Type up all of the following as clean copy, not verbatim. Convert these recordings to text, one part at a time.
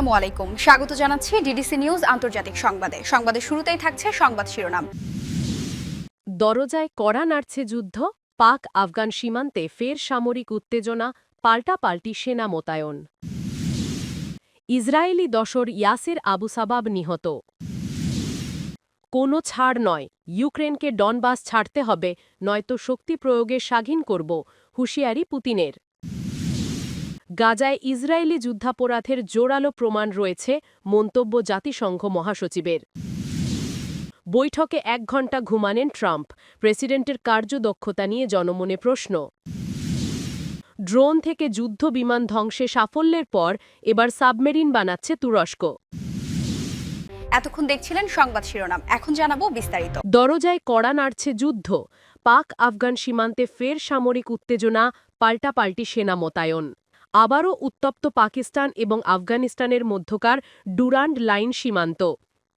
আসসালামু আলাইকুম, স্বাগত জানাচ্ছি ডিডিসি নিউজ আন্তর্জাতিক সংবাদে। সংবাদের শুরুতেই থাকছে সংবাদ শিরোনাম। দরজায় কড়া নাড়ছে যুদ্ধ, পাক আফগান সীমান্তে ফের সামরিক উত্তেজনা, পাল্টাপাল্টি সেনা মোতায়েন। ইসরায়েলি দশর ইয়াসের আবু সাবাব নিহত। কোনো ছাড় নয়, ইউক্রেনকে ডনবাস ছাড়তে হবে, নয়তো শক্তি প্রয়োগে স্বাধীন করব, হুঁশিয়ারি পুতিনের। গাজায় ইসরায়েলি যুদ্ধাপরাধের জোরালো প্রমাণ রয়েছে, মন্তব্য জাতিসংঘ মহাসচিবের। বৈঠকে ১ ঘণ্টা ঘুমানেন ট্রাম্প, প্রেসিডেন্টের কার্যদক্ষতা নিয়ে জনমনে প্রশ্ন। ড্রোন থেকে যুদ্ধ বিমান ধ্বংসে সাফল্যের পর এবার সাবমেরিন বানাচ্ছে তুরস্ক। এতক্ষণ দেখছিলেন সংবাদ শিরোনাম, এখন জানাবো বিস্তারিত। দরজায় কড়া নাড়ছে যুদ্ধ, পাক আফগান সীমান্তে ফের সামরিক উত্তেজনা, পাল্টাপাল্টি সেনা মোতায়েন। আবারও উত্তপ্ত পাকিস্তান এবং আফগানিস্তানের মধ্যকার ডুরান্ড লাইন সীমান্ত।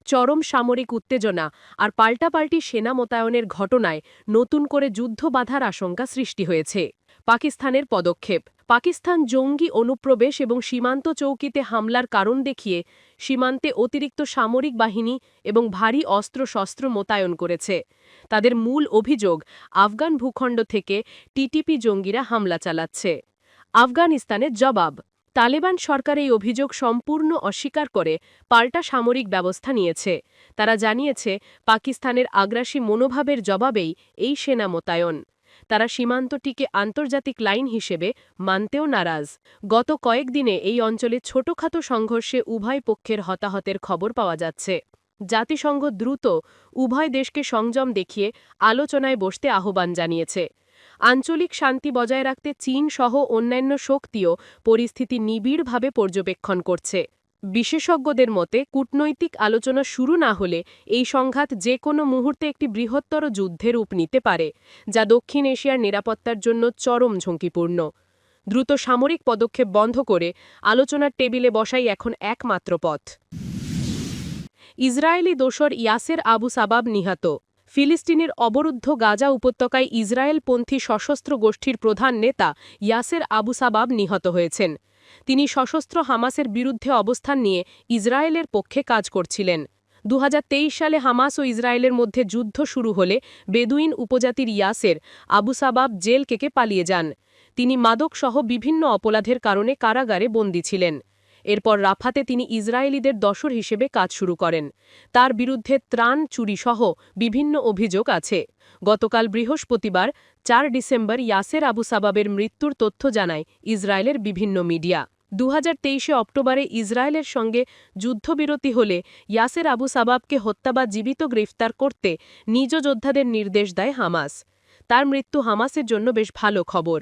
চরম সামরিক উত্তেজনা আর পাল্টাপাল্টি সেনা মোতায়েনের ঘটনায় নতুন করে যুদ্ধ বাধার আশঙ্কা সৃষ্টি হয়েছে। পাকিস্তানের পদক্ষেপ। পাকিস্তান জঙ্গি অনুপ্রবেশ এবং সীমান্ত চৌকিতে হামলার কারণ দেখিয়ে সীমান্তে অতিরিক্ত সামরিক বাহিনী এবং ভারী অস্ত্রশস্ত্র মোতায়েন করেছে। তাদের মূল অভিযোগ, আফগান ভূখণ্ড থেকে টিটিপি জঙ্গিরা হামলা চালাচ্ছে। আফগানিস্তানের জবাব। তালেবান সরকার এই অভিযোগ সম্পূর্ণ অস্বীকার করে পাল্টা সামরিক ব্যবস্থা নিয়েছে। তারা জানিয়েছে, পাকিস্তানের আগ্রাসী মনোভাবের জবাবেই এই সেনা মোতায়েন। তারা সীমান্তটিকে আন্তর্জাতিক লাইন হিসেবে মানতেও নারাজ। গত কয়েকদিনে এই অঞ্চলে ছোটখাটো সংঘর্ষে উভয় পক্ষের হতাহতের খবর পাওয়া যাচ্ছে। জাতিসংঘ দ্রুত উভয় দেশকে সংযম দেখিয়ে আলোচনায় বসতে আহ্বান জানিয়েছে। আঞ্চলিক শান্তি বজায় রাখতে চীন সহ অন্যান্য শক্তিও পরিস্থিতি নিবিড়ভাবে পর্যবেক্ষণ করছে। বিশেষজ্ঞদের মতে, কূটনৈতিক আলোচনা শুরু না হলে এই সংঘাত যে কোনো মুহূর্তে একটি বৃহত্তর যুদ্ধের রূপ নিতে পারে, যা দক্ষিণ এশিয়ার নিরাপত্তার জন্য চরম ঝুঁকিপূর্ণ। দ্রুত সামরিক পদক্ষেপ বন্ধ করে আলোচনার টেবিলে বসাই এখন একমাত্র পথ। ইসরায়েলি দোসর ইয়াসের আবু সাবাব নিহত। ফিলিস্তিনের অবরুদ্ধ গাজা উপত্যকায় ইসরায়েলপন্থী সশস্ত্র গোষ্ঠীর প্রধান নেতা ইয়াসের আবু সাবাব নিহত হয়েছেন। তিনি সশস্ত্র হামাসের বিরুদ্ধে অবস্থান নিয়ে ইসরায়েলের পক্ষে কাজ করছিলেন। ২০২৩ সালে হামাস ও ইসরায়েলের মধ্যে যুদ্ধ শুরু হলে বেদুইন উপজাতির ইয়াসের আবু সাবাব জেল থেকে পালিয়ে যান। তিনি মাদকসহ বিভিন্ন অপরাধের কারণে কারাগারে বন্দী ছিলেন। এরপর রাফাতে তিনি ইসরায়েলিদের দশর হিসেবে কাজ শুরু করেন। তার বিরুদ্ধে ত্রাণ চুরিসহ বিভিন্ন অভিযোগ আছে। গতকাল বৃহস্পতিবার ৪ ডিসেম্বর ইয়াসের আবু সাবাবের মৃত্যুর তথ্য জানায় ইসরায়েলের বিভিন্ন মিডিয়া। ২০২৩ অক্টোবরে ইসরায়েলের সঙ্গে যুদ্ধবিরতি হলে ইয়াসের আবু সাবাবকে হত্যা বা জীবিত গ্রেফতার করতে নিজ যোদ্ধাদের নির্দেশ দেয় হামাস। তার মৃত্যু হামাসের জন্য বেশ ভালো খবর।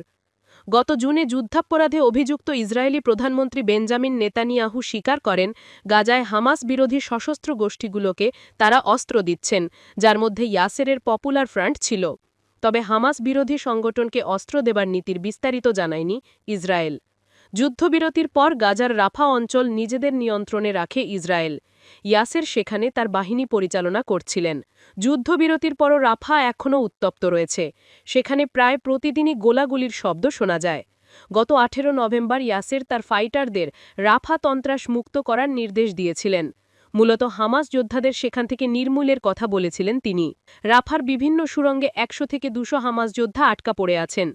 গত জুনে যুদ্ধাপরাধে অভিযুক্ত ইসরায়েলি প্রধানমন্ত্রী বেঞ্জামিন নেতানিয়াহু স্বীকার করেন, গাজায় হামাস বিরোধী সশস্ত্র গোষ্ঠীগুলোকে তারা অস্ত্র দিচ্ছেন, যার মধ্যে ইয়াসেরের পপুলার ফ্রন্ট ছিল। তবে হামাস বিরোধী সংগঠনকে অস্ত্র দেবার নীতির বিস্তারিত জানায়নি ইসরায়েল। যুদ্ধবিরতির পর গাজার রাফা অঞ্চল নিজেদের নিয়ন্ত্রণে রাখে ইসরায়েল। ইয়াসের সেখানে তার বাহিনী পরিচালনা করছিলেন। যুদ্ধবিরতির পরও রাফা এখনও উত্তপ্ত রয়েছে। সেখানে প্রায় প্রতিদিনই গোলাগুলির শব্দ শোনা যায়। গত ১৮ নভেম্বর ইয়াসের তার ফাইটারদের রাফা তন্ত্রাস মুক্ত করার নির্দেশ দিয়েছিলেন। মূলত হামাস যোদ্ধাদের সেখান থেকে নির্মূলের কথা বলেছিলেন তিনি। রাফার বিভিন্ন সুড়ঙ্গে ১০০ থেকে ২০০ হামাস যোদ্ধা আটকা পড়ে আছেন।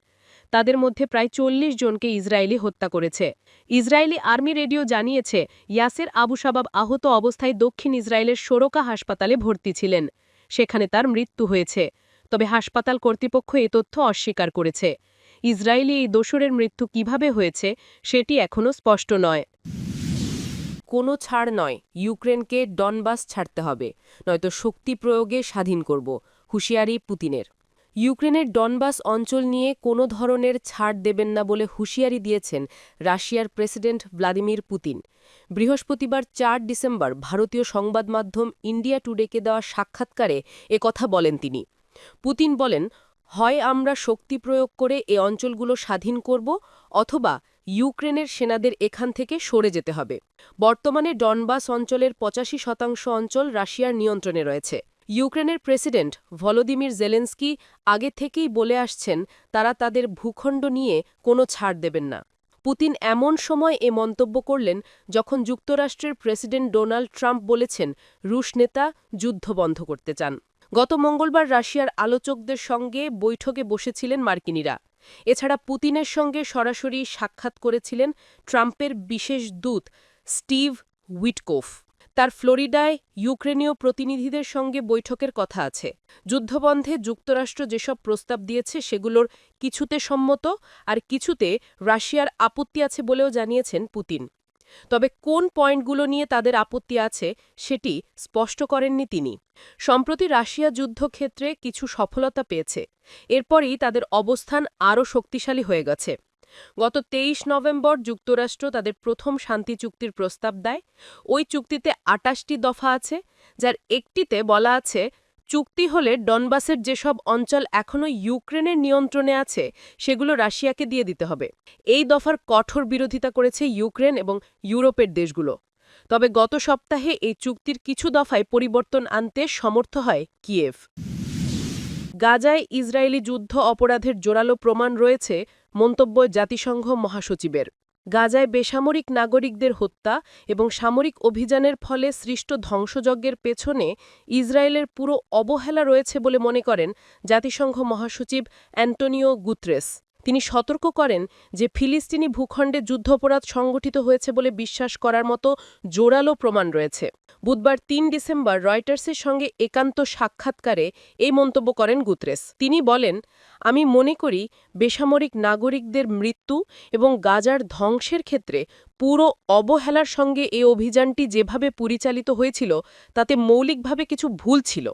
তাদের মধ্যে প্রায় ৪০ জনকে ইসরায়েলি হত্যা করেছে। ইসরায়েলি আর্মি রেডিও জানিয়েছে, ইয়াসের আবু সাবাব আহত অবস্থায় দক্ষিণ ইসরায়েলের সোরকা হাসপাতালে ভর্তি ছিলেন। সেখানে তার মৃত্যু হয়েছে। তবে হাসপাতাল কর্তৃপক্ষ এ তথ্য অস্বীকার করেছে। ইসরায়েলি এই দোসরের মৃত্যু কিভাবে হয়েছে সেটি এখনও স্পষ্ট নয়। কোনো ছাড় নয়, ইউক্রেনকে ডনবাস ছাড়তে হবে, নয়তো শক্তি প্রয়োগে স্বাধীন করব, হুঁশিয়ারি পুতিনের। ইউক্রেনের ডনবাস অঞ্চল নিয়ে কোনো ধরনের ছাড় দেবেন না বলে হুঁশিয়ারি দিয়েছেন রাশিয়ার প্রেসিডেন্ট ভ্লাদিমির পুতিন। বৃহস্পতিবার ৪ ডিসেম্বর ভারতীয় সংবাদ মাধ্যম ইন্ডিয়া টুডেকে দেওয়া সাক্ষাৎকারে একথা বলেন তিনি। পুতিন বলেন, হয় আমরা শক্তি প্রয়োগ করে এ অঞ্চলগুলো স্বাধীন করব, অথবা ইউক্রেনের সেনাদের এখান থেকে সরে যেতে হবে। বর্তমানে ডনবাস অঞ্চলের ৮৫% অঞ্চল রাশিয়ার নিয়ন্ত্রণে রয়েছে। ইউক্রেনের প্রেসিডেন্ট ভলোদিমির জেলেনস্কি আগে থেকেই বলে আসছেন, তারা তাদের ভূখণ্ড নিয়ে কোনো ছাড় দেবেন না। পুতিন এমন সময় এ মন্তব্য করলেন যখন যুক্তরাষ্ট্রের প্রেসিডেন্ট ডোনাল্ড ট্রাম্প বলেছেন রুশ নেতা যুদ্ধ বন্ধ করতে চান। গত মঙ্গলবার রাশিয়ার আলোচকদের সঙ্গে বৈঠকে বসেছিলেন মার্কিনিরা। এছাড়া পুতিনের সঙ্গে সরাসরি সাক্ষাৎ করেছিলেন ট্রাম্পের বিশেষ দূত স্টিভ উইটকোফ। তার ফ্লোরিডায় ইউক্রেনীয় প্রতিনিধিদের সঙ্গে বৈঠকের কথা আছে। যুদ্ধবন্ধে যুক্তরাষ্ট্র যেসব প্রস্তাব দিয়েছে সেগুলোর কিছুতে সম্মত, আর কিছুতে রাশিয়ার আপত্তি আছে বলেও জানিয়েছেন পুতিন। তবে কোন পয়েন্টগুলো নিয়ে তাদের আপত্তি আছে সেটি স্পষ্ট করেননি তিনি। সম্প্রতি রাশিয়া যুদ্ধক্ষেত্রে কিছু সফলতা পেয়েছে, এরপরই তাদের অবস্থান আরও শক্তিশালী হয়ে গেছে। গত ২৩ নভেম্বর যুক্তরাষ্ট্র তাদের প্রথম শান্তি চুক্তির প্রস্তাব দেয়। ওই চুক্তিতে ২৮টি দফা আছে, যার একটিতে বলা আছে চুক্তি হলে ডনবাসের যেসব অঞ্চল এখনও ইউক্রেনের নিয়ন্ত্রণে আছে সেগুলো রাশিয়াকে দিয়ে দিতে হবে। এই দফার কঠোর বিরোধিতা করেছে ইউক্রেন এবং ইউরোপের দেশগুলো। তবে গত সপ্তাহে এই চুক্তির কিছু দফায় পরিবর্তন আনতে সমর্থ হয় কিয়েভ। গাজায় ইসরায়েলি যুদ্ধ অপরাধের জোরালো প্রমাণ রয়েছে মন্তব্য জাতিসংঘ মহাসচিবের। গাজায় বেসামরিক নাগরিকদের হত্যা এবং সামরিক অভিযানের ফলে সৃষ্ট ধ্বংসযজ্ঞের পেছনে ইসরায়েলের পুরো অবহেলা রয়েছে বলে মনে করেন জাতিসংঘ মহাসচিব অ্যান্টোনিও গুতেরেস। তিনি সতর্ক করেন যে ফিলিস্তিনি ভূখণ্ডে যুদ্ধাপরাধ সংগঠিত হয়েছে বলে বিশ্বাস করার মতো জোরালো প্রমাণ রয়েছে। বুধবার ৩ ডিসেম্বর রয়টার্সের সঙ্গে একান্ত সাক্ষাৎকারে এই মন্তব্য করেন গুতেরেস। তিনি বলেন, আমি মনে করি বেসামরিক নাগরিকদের মৃত্যু এবং গাজার ধ্বংসের ক্ষেত্রে পুরো অবহেলার সঙ্গে এই অভিযানটি যেভাবে পরিচালিত হয়েছিল তাতে মৌলিকভাবে কিছু ভুল ছিল।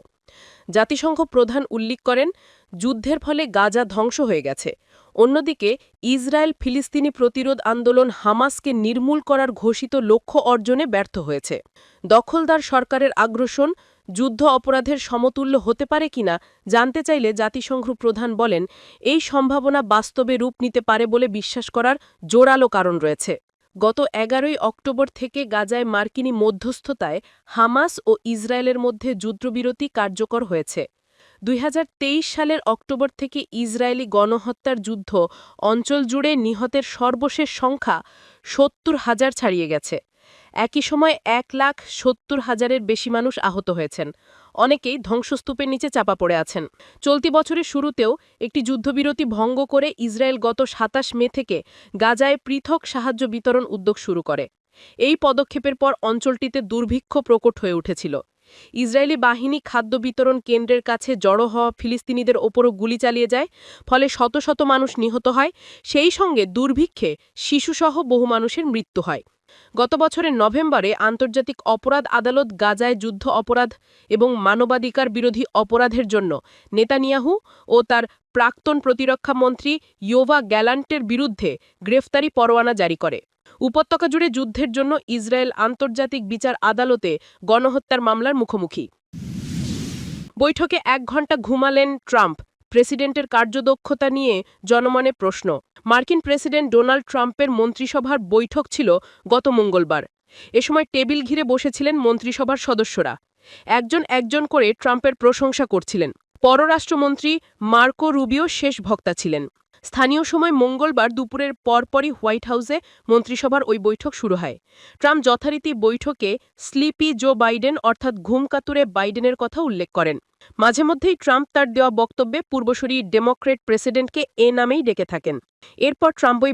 জাতিসংঘ প্রধান উল্লেখ করেন, যুদ্ধের ফলে গাজা ধ্বংস হয়ে গেছে। অন্যদিকে ইসরায়েল ফিলিস্তিনি প্রতিরোধ আন্দোলন হামাসকে নির্মূল করার ঘোষিত লক্ষ্য অর্জনে ব্যর্থ হয়েছে। দখলদার সরকারের আগ্রাসন যুদ্ধ অপরাধের সমতুল্য হতে পারে কিনা জানতে চাইলে জাতিসংঘ প্রধান বলেন, এই সম্ভাবনা বাস্তবে রূপ নিতে পারে বলে বিশ্বাস করার জোরালো কারণ রয়েছে। গত ১১ অক্টোবর থেকে গাজায় মার্কিনী মধ্যস্থতায় হামাস ও ইসরায়েলের মধ্যে যুদ্ধবিরতি কার্যকর হয়েছে। ২০২৩ সালের অক্টোবর থেকে ইসরায়েলি গণহত্যার যুদ্ধ অঞ্চল জুড়ে নিহতের সর্বশেষ সংখ্যা ৭০,০০০ ছাড়িয়ে গেছে। একই সময় ১,৭০,০০০-এর বেশি মানুষ আহত হয়েছেন। অনেকেই ধ্বংসস্তূপের নিচে চাপা পড়ে আছেন। চলতি বছরের শুরুতেও একটি যুদ্ধবিরতি ভঙ্গ করে ইসরায়েল গত ২৭ মে থেকে গাজায় পৃথক সাহায্য বিতরণ উদ্যোগ শুরু করে। এই পদক্ষেপের পর অঞ্চলটিতে দুর্ভিক্ষ প্রকট হয়ে উঠেছিল। ইসরায়েলি বাহিনী খাদ্য বিতরণ কেন্দ্রের কাছে জড়ো হওয়া ফিলিস্তিনিদের ওপরও গুলি চালিয়ে যায়, ফলে শত শত মানুষ নিহত হয়। সেই সঙ্গে দুর্ভিক্ষে শিশুসহ বহু মানুষের মৃত্যু হয়। গত বছরের নভেম্বরে আন্তর্জাতিক অপরাধ আদালত গাজায় যুদ্ধ অপরাধ এবং মানবাধিকার বিরোধী অপরাধের জন্য নেতানিয়াহু ও তার প্রাক্তন প্রতিরক্ষা মন্ত্রী ইয়োভা গ্যালান্টের বিরুদ্ধে গ্রেফতারি পরোয়ানা জারি করে। উপত্যকা জুড়ে যুদ্ধের জন্য ইসরায়েল আন্তর্জাতিক বিচার আদালতে গণহত্যার মামলার মুখোমুখি। বৈঠকে ১ ঘণ্টা ঘুমালেন ট্রাম্প। প্রেসিডেন্টের কার্যদক্ষতা নিয়ে জনমনে প্রশ্ন। মার্কিন প্রেসিডেন্ট ডোনাল্ড ট্রাম্পের মন্ত্রিসভার বৈঠক ছিল গত মঙ্গলবার। এ সময় টেবিল ঘিরে বসেছিলেন মন্ত্রিসভার সদস্যরা। একজন একজন করে ট্রাম্পের প্রশংসা করছিলেন। পররাষ্ট্রমন্ত্রী মার্কো রুবিও শেষ বক্তা ছিলেন। স্থানীয় সময় মঙ্গলবার দুপুরের পরপরই হোয়াইট হাউসে মন্ত্রিসভার ওই বৈঠক শুরু হয়। ট্রাম্প যথারীতি বৈঠকে স্লিপি জো বাইডেন অর্থাৎ ঘুমকাতুরে বাইডেনের কথা উল্লেখ করেন। মাঝে মধ্যেই ট্রাম্প তার দেওয়া বক্তব্যে পূর্বসূরি ডেমোক্রেট প্রেসিডেন্টকে এ নামেই ডেকে থাকেন। এরপর ট্রাম্প ওই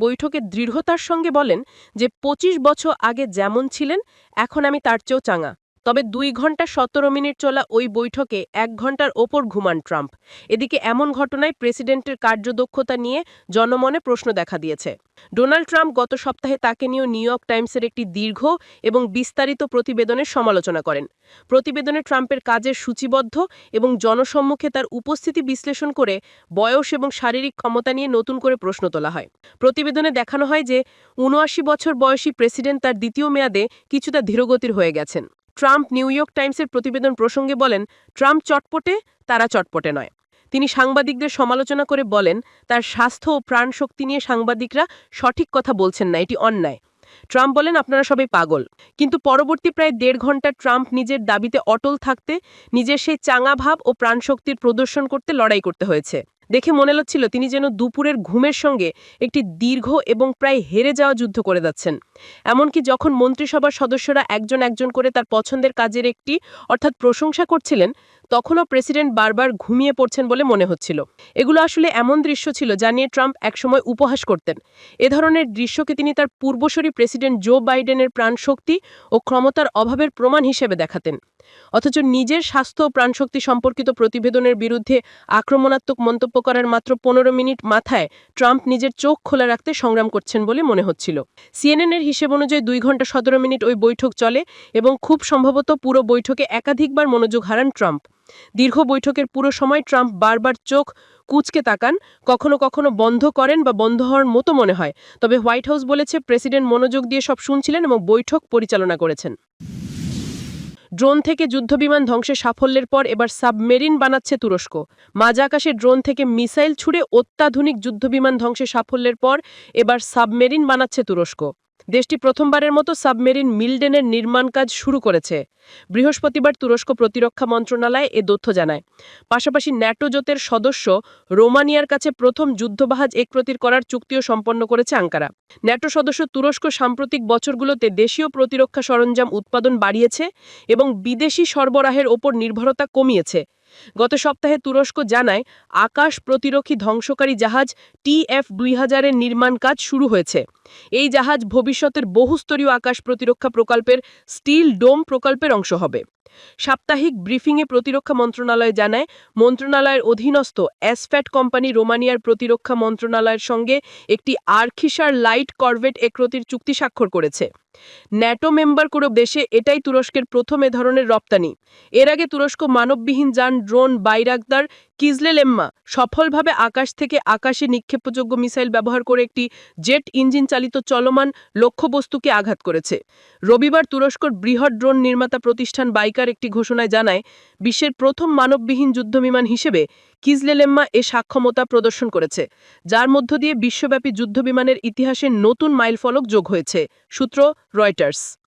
বৈঠকে দৃঢ়তার সঙ্গে বলেন যে ২৫ বছর আগে যেমন ছিলেন এখন আমি তার চেয়েও চাঙা। তবে ২ ঘণ্টা ১৭ মিনিট চলা ওই বৈঠকে ১ ঘণ্টার ওপর ঘুমান ট্রাম্প। এদিকে এমন ঘটনায় প্রেসিডেন্টের কার্যদক্ষতা নিয়ে জনমনে প্রশ্ন দেখা দিয়েছে। ডোনাল্ড ট্রাম্প গত সপ্তাহে তাকে নিয়ে নিউ ইয়র্ক টাইমসের একটি দীর্ঘ এবং বিস্তারিত প্রতিবেদনের সমালোচনা করেন। প্রতিবেদনে ট্রাম্পের কাজের সূচিবদ্ধ এবং জনসম্মুখে তার উপস্থিতি বিশ্লেষণ করে বয়স এবং শারীরিক ক্ষমতা নিয়ে নতুন করে প্রশ্ন তোলা হয়। প্রতিবেদনে দেখানো হয় যে ৭৯ বছর বয়সী প্রেসিডেন্ট তার দ্বিতীয় মেয়াদে কিছুটা ধীরগতির হয়ে গেছেন। ট্রাম্প নিউ ইয়র্ক টাইমসের প্রতিবেদন প্রসঙ্গে বলেন, ট্রাম্প চটপটে, তারা চটপটে নয়। তিনি সাংবাদিকদের সমালোচনা করে বলেন, তার স্বাস্থ্য ও প্রাণশক্তি নিয়ে সাংবাদিকরা সঠিক কথা বলছেন না, এটি অন্যায়। ট্রাম্প বলেন, আপনারা সবাই পাগল। কিন্তু পরবর্তী প্রায় ১.৫ ঘণ্টা ট্রাম্প নিজের দাবিতে অটল থাকতে, নিজের সেই চাঙা ভাব ও প্রাণশক্তির প্রদর্শন করতে লড়াই করতে হয়েছে। দেখে মনে হচ্ছিল তিনি যেন দুপুরের ঘুমের সঙ্গে একটি দীর্ঘ এবং প্রায় হেরে যাওয়া যুদ্ধ করে যাচ্ছেন। এমনকি যখন মন্ত্রিসভার সদস্যরা একজন একজন করে তার পছন্দের কাজের একটি অর্থাৎ প্রশংসা করছিলেন, তখনও প্রেসিডেন্ট বারবার ঘুমিয়ে পড়ছেন বলে মনে হচ্ছিল। এগুলো আসলে এমন দৃশ্য ছিল যা নিয়ে ট্রাম্প একসময় উপহাস করতেন। এ ধরনের দৃশ্যকে তিনি তার পূর্বসূরি প্রেসিডেন্ট জো বাইডেনের প্রাণশক্তি ও ক্ষমতার অভাবের প্রমাণ হিসেবে দেখাতেন। অথচ নিজের স্বাস্থ্য ও প্রাণশক্তি সম্পর্কিত প্রতিবেদনের বিরুদ্ধে আক্রমণাত্মক মন্তব্য করার মাত্র ১৫ মিনিট মাথায় ট্রাম্প নিজের চোখ খোলা রাখতে সংগ্রাম করছেন বলে মনে হচ্ছিল। সিএনএনের হিসেব অনুযায়ী ২ ঘন্টা ১৭ মিনিট ওই বৈঠক চলে এবং খুব সম্ভবত পুরো বৈঠকে একাধিকবার মনোযোগ হারান ট্রাম্প। দীর্ঘ বৈঠকের পুরো সময় ট্রাম্প বারবার চোখ কুঁচকে তাকান, কখনো কখনো বন্ধ করেন বা বন্ধ হওয়ার মতো মনে হয়। তবে হোয়াইট হাউস বলেছে প্রেসিডেন্ট মনোযোগ দিয়ে সব শুনছিলেন এবং বৈঠক পরিচালনা করেছেন। ড্রোন থেকে যুদ্ধবিমান ধ্বংসের সাফল্যের পর এবার সাবমেরিন বানাচ্ছে তুরস্ক। মাঝ আকাশে ড্রোন থেকে মিসাইল ছুড়ে অত্যাধুনিক যুদ্ধবিমান ধ্বংসের সাফল্যের পর এবার সাবমেরিন বানাচ্ছে তুরস্ক। দেশটি প্রথমবারের মতো সাবমেরিন মিলডেনের নির্মাণ কাজ শুরু করেছে। বৃহস্পতিবার তুরস্ক প্রতিরক্ষা মন্ত্রণালয় এ তথ্য জানায়। পাশাপাশি ন্যাটো জোটের সদস্য রোমানিয়ার কাছে প্রথম যুদ্ধজাহাজ একপ্রতির করার চুক্তিও সম্পন্ন করেছে আঙ্কারা। ন্যাটো সদস্য তুরস্ক সাম্প্রতিক বছরগুলোতে দেশীয় প্রতিরক্ষা সরঞ্জাম উৎপাদন বাড়িয়েছে এবং বিদেশি সরবরাহের ওপর নির্ভরতা কমিয়েছে। গত সপ্তাহে তুরস্ক জানায় আকাশ প্রতিরক্ষী ধ্বংসকারী জাহাজ TF-2000-এর নির্মাণ কাজ শুরু হয়েছে। এই জাহাজ ভবিষ্যতের বহুস্তরীয় আকাশ প্রতিরক্ষা প্রকল্পের স্টিল ডোম প্রকল্পের অংশ হবে। সাপ্তাহিক ব্রিফিংয়ে প্রতিরক্ষা মন্ত্রণালয় জানায় মন্ত্রণালয়ের অধীনস্থ অ্যাসফ্যাট কোম্পানি রোমানিয়ার প্রতিরক্ষা মন্ত্রণালয়ের সঙ্গে একটি আর্খিসার লাইট করভেট একরতির চুক্তি স্বাক্ষর করেছে। ন্যাটো মেম্বার কোনো দেশে এটাই তুরস্কের প্রথম এ ধরনের রপ্তানি। এর আগে তুরস্ক মানববিহীন যান ড্রোন বাইরাকদার কিজলেলেম্মা সফলভাবে আকাশ থেকে আকাশে নিক্ষেপযোগ্য মিসাইল ব্যবহার করে একটি জেট ইঞ্জিন চালিত চলমান লক্ষ্যবস্তুকে আঘাত করেছে। রবিবার তুরস্কর বৃহৎ ড্রোন নির্মাতা প্রতিষ্ঠান বাইকার একটি ঘোষণায় জানায় বিশ্বের প্রথম মানববিহীন যুদ্ধবিমান হিসেবে কিজলেলেম্মা এ সক্ষমতা প্রদর্শন করেছে, যার মধ্য দিয়ে বিশ্বব্যাপী যুদ্ধবিমানের ইতিহাসে নতুন মাইলফলক যোগ হয়েছে। সূত্র রয়টার্স।